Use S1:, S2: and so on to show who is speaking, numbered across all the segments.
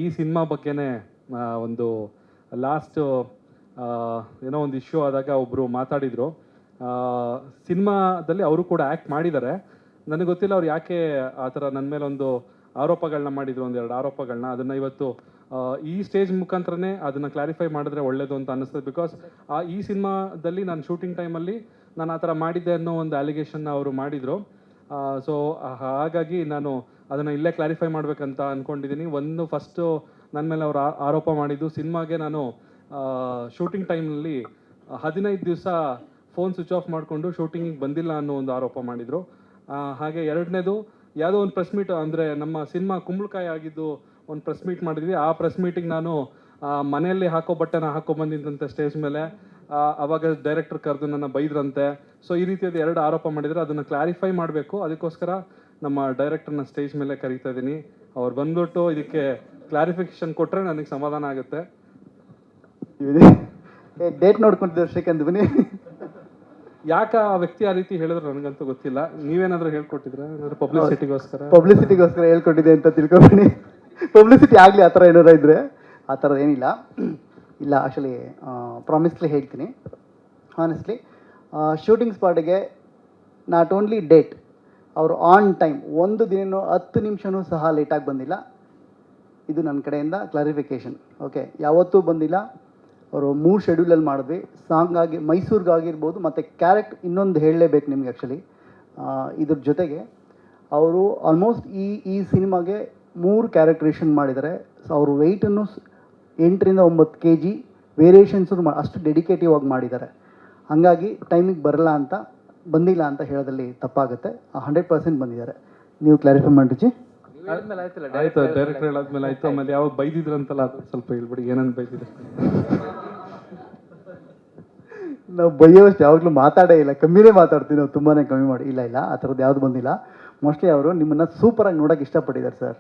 S1: ಈ ಸಿನಿಮಾ ಬಗ್ಗೆನೇ ಒಂದು ಲಾಸ್ಟ್ ಏನೋ ಒಂದು ಇಶ್ಯೂ ಆದಾಗ ಒಬ್ಬರು ಮಾತಾಡಿದರು. ಸಿನಿಮಾದಲ್ಲಿ ಅವರು ಕೂಡ ಆ್ಯಕ್ಟ್ ಮಾಡಿದ್ದಾರೆ. ನನಗೆ ಗೊತ್ತಿಲ್ಲ ಅವ್ರು ಯಾಕೆ ಆ ಥರ ನನ್ನ ಮೇಲೆ ಒಂದು ಆರೋಪಗಳನ್ನ ಮಾಡಿದರು, ಒಂದೆರಡು ಆರೋಪಗಳನ್ನ. ಅದನ್ನು ಇವತ್ತು ಈ ಸ್ಟೇಜ್ ಮುಖಾಂತರನೇ ಅದನ್ನು ಕ್ಲಾರಿಫೈ ಮಾಡಿದ್ರೆ ಒಳ್ಳೇದು ಅಂತ ಅನ್ನಿಸ್ತದೆ. ಬಿಕಾಸ್ ಈ ಸಿನಿಮಾದಲ್ಲಿ ನಾನು ಶೂಟಿಂಗ್ ಟೈಮಲ್ಲಿ ನಾನು ಆ ಥರ ಮಾಡಿದ್ದೆ ಅನ್ನೋ ಒಂದು ಅಲಿಗೇಷನ್ನ ಅವರು ಮಾಡಿದರು. ಸೊ ಹಾಗಾಗಿ ನಾನು ಅದನ್ನು ಇಲ್ಲೇ ಕ್ಲಾರಿಫೈ ಮಾಡಬೇಕಂತ ಅಂದ್ಕೊಂಡಿದ್ದೀನಿ. ಒಂದು ಫಸ್ಟು ನನ್ನ ಮೇಲೆ ಅವರು ಆರೋಪ ಮಾಡಿದ್ದು, ಸಿನಿಮಾಗೆ ನಾನು ಶೂಟಿಂಗ್ ಟೈಮ್ನಲ್ಲಿ 15 ದಿವಸ ಫೋನ್ ಸ್ವಿಚ್ ಆಫ್ ಮಾಡಿಕೊಂಡು ಶೂಟಿಂಗಿಗೆ ಬಂದಿಲ್ಲ ಅನ್ನೋ ಒಂದು ಆರೋಪ ಮಾಡಿದರು. ಹಾಗೆ ಎರಡನೇದು, ಯಾವುದೋ ಒಂದು ಪ್ರೆಸ್ ಮೀಟ್, ಅಂದರೆ ನಮ್ಮ ಸಿನಿಮಾ ಕುಂಬಳಕಾಯಿ ಆಗಿದ್ದು ಒಂದು ಪ್ರೆಸ್ ಮೀಟ್ ಮಾಡಿದ್ವಿ. ಆ ಪ್ರೆಸ್ ಮೀಟಿಗೆ ನಾನು ಮನೆಯಲ್ಲಿ ಹಾಕೋ ಬಟ್ಟೆನ ಹಾಕೊಂಡ್ಬಂದಿದ್ದಂತೆ ಸ್ಟೇಜ್ ಮೇಲೆ. ಆವಾಗ ಡೈರೆಕ್ಟರ್ ಕರೆದು ನನ್ನ ಬೈದ್ರಂತೆ. ಸೊ ಈ ರೀತಿಯಾದ 2 ಆರೋಪ ಮಾಡಿದರೆ ಅದನ್ನು ಕ್ಲಾರಿಫೈ ಮಾಡಬೇಕು. ಅದಕ್ಕೋಸ್ಕರ ನಮ್ಮ ಡೈರೆಕ್ಟರ್ನ ಸ್ಟೇಜ್ ಮೇಲೆ ಕರೀತಾ ಇದ್ದೀನಿ. ಅವ್ರು ಬಂದ್ಬಿಟ್ಟು ಇದಕ್ಕೆ ಕ್ಲಾರಿಫಿಕೇಶನ್ ಕೊಟ್ಟರೆ ನನಗೆ ಸಮಾಧಾನ ಆಗುತ್ತೆ.
S2: ಡೇಟ್ ನೋಡ್ಕೊಂತಿದ್ದಾರೆ ಶ್ರೀಕಾಂತ್ ಬನ್ನಿ.
S1: ಯಾಕೆ ಆ ವ್ಯಕ್ತಿ ಆ ರೀತಿ ಹೇಳಿದ್ರು ನನಗಂತೂ ಗೊತ್ತಿಲ್ಲ. ನೀವೇನಾದರೂ ಹೇಳ್ಕೊಟ್ಟಿದ್ರೆ
S2: ಪಬ್ಲಿಸಿಟಿಗೋಸ್ಕರ ಹೇಳ್ಕೊಟ್ಟಿದೆ ಅಂತ ತಿಳ್ಕೊಬೇಡಿ. ಪಬ್ಲಿಸಿಟಿ ಆಗಲಿ ಆ ಥರ ಏನಾರ ಇದ್ದರೆ. ಆ ಥರದ್ದು ಏನಿಲ್ಲ. ಇಲ್ಲ, ಆ್ಯಕ್ಚುಲಿ ಪ್ರಾಮಿಸ್ಲಿ ಹೇಳ್ತೀನಿ, ಹಾನೆಸ್ಟ್ಲಿ ಶೂಟಿಂಗ್ ಸ್ಪಾಟಿಗೆ ನಾಟ್ ಓನ್ಲಿ ಡೇಟ್, ಅವರು ಆನ್ ಟೈಮ್, ಒಂದು ದಿನವೂ 10 ನಿಮಿಷವೂ ಸಹ ಲೇಟಾಗಿ ಬಂದಿಲ್ಲ. ಇದು ನನ್ನ ಕಡೆಯಿಂದ ಕ್ಲಾರಿಫಿಕೇಷನ್. ಓಕೆ, ಯಾವತ್ತೂ ಬಂದಿಲ್ಲ. ಅವರು 3 ಶೆಡ್ಯೂಲಲ್ಲಿ ಮಾಡಿದ್ವಿ. ಸಾಂಗಾಗಿ ಮೈಸೂರಿಗಾಗಿರ್ಬೋದು, ಮತ್ತು ಇನ್ನೊಂದು ಹೇಳಲೇಬೇಕು ನಿಮ್ಗೆ. ಆ್ಯಕ್ಚುಲಿ ಇದ್ರ ಜೊತೆಗೆ ಅವರು ಆಲ್ಮೋಸ್ಟ್ ಈ ಸಿನಿಮಾಗೆ 3 ಕ್ಯಾರೆಕ್ಟ್ರೇಷನ್ ಮಾಡಿದ್ದಾರೆ. ಸೊ ಅವರು ವೆಯ್ಟನ್ನು 8 ರಿಂದ 9 kg ವೇರಿಯೇಷನ್ಸು ಅಷ್ಟು ಡೆಡಿಕೇಟಿವ್ ಆಗಿ ಮಾಡಿದ್ದಾರೆ. ಹಾಗಾಗಿ ಟೈಮಿಗೆ ಬಂದಿಲ್ಲ ಅಂತ ಹೇಳೋದಲ್ಲಿ ತಪ್ಪಾಗುತ್ತೆ. 100% ಬಂದಿದ್ದಾರೆ. ನೀವು ಕ್ಲಾರಿಫೈ ಮಾಡಿರಿ.
S1: ಆಯ್ತು, ಡೈರೆಕ್ಟರ್ ಹೇಳಾದ್ಮೇಲೆ ಆಯ್ತು. ಆಮೇಲೆ ಯಾವಾಗ ಬೈದಿದ್ರಂತಲ್ಲ, ಅದು ಸ್ವಲ್ಪ ಹೇಳ್ಬಿಡಿ, ಏನಂತ ಬೈದಿದ್ರು.
S2: ನಾವು ಬೈಯೋಷ್ಟು ಯಾವಾಗಲೂ ಮಾತಾಡೇ ಇಲ್ಲ, ಕಮ್ಮಿನೇ ಮಾತಾಡ್ತೀವಿ ನಾವು, ತುಂಬಾ ಕಮ್ಮಿ ಮಾಡಿ. ಇಲ್ಲ ಆ ಥರದ್ದು ಯಾವುದು ಬಂದಿಲ್ಲ. ಮೋಸ್ಟ್ಲಿ ಅವರು ನಿಮ್ಮನ್ನು ಸೂಪರಾಗಿ ನೋಡೋಕೆ ಇಷ್ಟಪಟ್ಟಿದ್ದಾರೆ ಸರ್.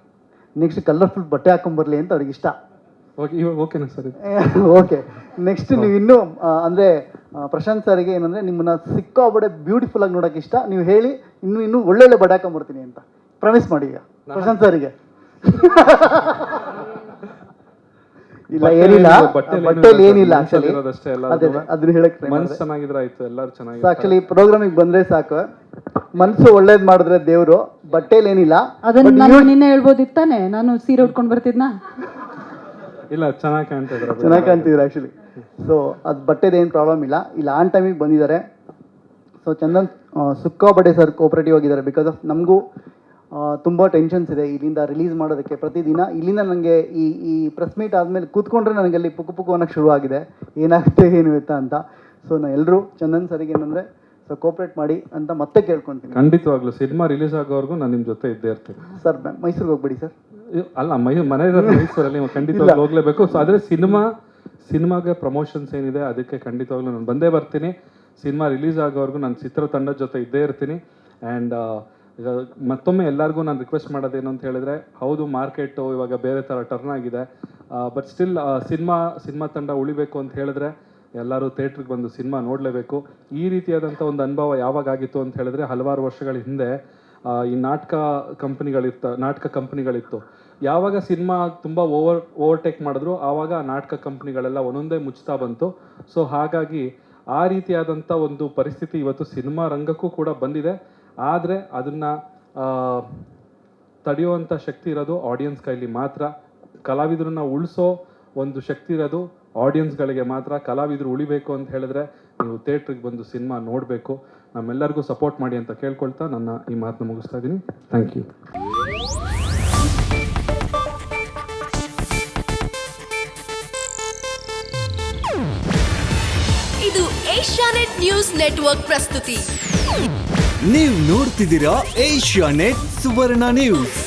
S2: ನೆಕ್ಸ್ಟ್ ಕಲರ್ಫುಲ್ ಬಟ್ಟೆ ಹಾಕೊಂಬರ್ಲಿ ಅಂತ ಅವ್ರಿಗೆ ಇಷ್ಟ.
S1: ಓಕೆನಾ ಸರ್?
S2: ಓಕೆ. ನೆಕ್ಸ್ಟ್ ನೀವು ಇನ್ನೂ ಅಂದರೆ ಪ್ರಶಾಂತ್ ಸರ್ಗೆ ಏನಂದರೆ ನಿಮ್ಮನ್ನು ಸಿಕ್ಕಾಬಡೆ ಬ್ಯೂಟಿಫುಲ್ ಆಗಿ ನೋಡೋಕೆ ಇಷ್ಟ. ನೀವು ಹೇಳಿ ಇನ್ನೂ ಒಳ್ಳೊಳ್ಳೆ ಬಟ್ಟೆ ಹಾಕೊಂಬರ್ತೀನಿ ಅಂತ ಪ್ರಾಮಿಸ್ ಮಾಡಿ ಈಗ ಪ್ರಶಾಂತ್ ಸರ್ಗೆ. ಇಲ್ಲ, ಏನಿಲ್ಲ, ಬಟ್ಟೆಯಲ್ಲಿ ಏನಿಲ್ಲ. ಆಕ್ಚುಲಿ ಅದನ್ನ ಹೇಳಕ್ಕೆ
S1: ಚೆನ್ನಾಗಿದ್ರೆ ಆಯ್ತು, ಎಲ್ಲರೂ ಚೆನ್ನಾಗಿ.
S2: ಆಕ್ಚುಲಿ ಪ್ರೋಗ್ರಾಮಿಗೆ ಬಂದ್ರೆ ಸಾಕು, ಮನಸ್ಸು ಒಳ್ಳೇದ್ ಮಾಡಿದ್ರೆ ದೇವ್ರು. ಬಟ್ಟೆಯಲ್ಲಿ ಏನಿಲ್ಲ.
S3: ಅದನ್ನ ನಾನು ನಿನ್ನೆ ಹೇಳ್ಬೋದಿತ್ತಾನೆ, ನಾನು ಸೀರೆ ಉಟ್ಕೊಂಡು ಬರ್ತಿದ್ನ.
S1: ಇಲ್ಲ, ಚೆನ್ನಾಗಿ
S2: ಕಾಣ್ತಿದ್ರು ಆಕ್ಚುಲಿ. ಸೊ ಅದು ಬಟ್ಟೆದೇನು ಪ್ರಾಬ್ಲಮ್ ಇಲ್ಲ. ಆನ್ ಟೈಮಿಗೆ ಬಂದಿದ್ದಾರೆ. ಸೊ ಚಂದನ್ ಸಿಕ್ಕಾಪಟ್ಟೆ ಸರ್ ಕೋಆಪರೇಟಿವ್ ಆಗಿದ್ದಾರೆ. ಬಿಕಾಸ್ ಆಫ್ ನಮಗೂ ತುಂಬ ಟೆನ್ಷನ್ಸ್ ಇದೆ ಇಲ್ಲಿಂದ ರಿಲೀಸ್ ಮಾಡೋದಕ್ಕೆ. ಪ್ರತಿದಿನ ಇಲ್ಲಿಂದ ನನಗೆ ಈ ಪ್ರೆಸ್ ಮೀಟ್ ಆದಮೇಲೆ ಕೂತ್ಕೊಂಡ್ರೆ ನನಗೆ ಅಲ್ಲಿ ಪುಕ್ಕು ಅನ್ನೋಕ್ಕೆ ಶುರುವಾಗಿದೆ, ಏನಾಗುತ್ತೆ ಏನು ಅಂತ. ಸೊ ನಾನು ಎಲ್ಲರೂ ಚಂದನ್ ಸರಿಗೆ ಏನಂದರೆ ಸೊ ಕೋಆಪರೇಟ್ ಮಾಡಿ ಅಂತ ಮತ್ತೆ ಕೇಳ್ಕೊತೀನಿ.
S1: ಖಂಡಿತವಾಗ್ಲೂ ಸಿನಿಮಾ ರಿಲೀಸ್ ಆಗೋವರೆಗೂ ನಾನು ನಿಮ್ಮ ಜೊತೆ ಇದ್ದೇ ಇರ್ತೀನಿ
S2: ಸರ್. ಮೈಸೂರಿಗೆ ಹೋಗ್ಬೇಡಿ ಸರ್.
S1: ಅಲ್ಲ, ಮನೆ ಮೈಸೂರಲ್ಲಿ ಖಂಡಿತವಾಗ್ಲೂ ಹೋಗ್ಲೇಬೇಕು. ಸೊ ಆದರೆ ಸಿನಿಮಾಗೆ ಪ್ರಮೋಷನ್ಸ್ ಏನಿದೆ ಅದಕ್ಕೆ ಖಂಡಿತವಾಗ್ಲೂ ನಾನು ಬಂದೇ ಬರ್ತೀನಿ. ಸಿನಿಮಾ ರಿಲೀಸ್ ಆಗೋವರೆಗೂ ನಾನು ಚಿತ್ರತಂಡದ ಜೊತೆ ಇದ್ದೇ ಇರ್ತೀನಿ. ಆ್ಯಂಡ್ ಮತ್ತೊಮ್ಮೆ ಎಲ್ಲರಿಗೂ ನಾನು ರಿಕ್ವೆಸ್ಟ್ ಮಾಡೋದೇನು ಅಂತ ಹೇಳಿದ್ರೆ, ಹೌದು ಮಾರ್ಕೆಟು ಇವಾಗ ಬೇರೆ ಥರ ಟರ್ನ್ ಆಗಿದೆ. ಬಟ್ ಸ್ಟಿಲ್ ಸಿನಿಮಾ ತಂಡ ಉಳಿಬೇಕು ಅಂತ ಹೇಳಿದ್ರೆ ಎಲ್ಲರೂ ಥಿಯೇಟ್ರಿಗೆ ಬಂದು ಸಿನಿಮಾ ನೋಡಲೇಬೇಕು. ಈ ರೀತಿಯಾದಂಥ ಒಂದು ಅನುಭವ ಯಾವಾಗ ಆಗಿತ್ತು ಅಂತ ಹೇಳಿದ್ರೆ, ಹಲವಾರು ವರ್ಷಗಳ ಹಿಂದೆ ಈ ನಾಟಕ ಕಂಪ್ನಿಗಳಿತ್ತು. ಯಾವಾಗ ಸಿನಿಮಾ ತುಂಬ ಓವರ್ಟೇಕ್ ಮಾಡಿದ್ರು, ಆವಾಗ ನಾಟಕ ಕಂಪ್ನಿಗಳೆಲ್ಲ ಒಂದೊಂದೇ ಮುಚ್ತಾ ಬಂತು. ಸೊ ಹಾಗಾಗಿ ಆ ರೀತಿಯಾದಂಥ ಒಂದು ಪರಿಸ್ಥಿತಿ ಇವತ್ತು ಸಿನಿಮಾ ರಂಗಕ್ಕೂ ಕೂಡ ಬಂದಿದೆ. ಆದರೆ ಅದನ್ನು ತಡೆಯುವಂಥ ಶಕ್ತಿ ಇರೋದು ಆಡಿಯನ್ಸ್ ಕೈಲಿ ಮಾತ್ರ. ಕಲಾವಿದರನ್ನ ಉಳಿಸೋ ಒಂದು ಶಕ್ತಿ ಇರೋದು ಆಡಿಯನ್ಸ್ಗಳಿಗೆ ಮಾತ್ರ. ಕಲಾವಿದರು ಉಳಿಬೇಕು ಅಂತ ಹೇಳಿದ್ರೆ ನೀವು ಥಿಯೇಟ್ರಿಗೆ ಬಂದು ಸಿನಿಮಾ ನೋಡಬೇಕು. ನಮ್ಮೆಲ್ಲರಿಗೂ ಸಪೋರ್ಟ್ ಮಾಡಿ ಅಂತ ಕೇಳ್ಕೊಳ್ತಾ ನನ್ನ ಈ ಮಾತನ್ನ ಮುಗಿಸ್ತಾ ಇದ್ದೀನಿ. Thank you.
S4: ಇದು ಏಷ್ಯಾನೆಟ್ ನ್ಯೂಸ್ ನೆಟ್ವರ್ಕ್ ಪ್ರಸ್ತುತಿ.
S5: ನೀವು ನೋಡ್ತಿದ್ದೀರಾ ಏಷ್ಯಾನೆಟ್ ಸುವರ್ಣ ನ್ಯೂಸ್.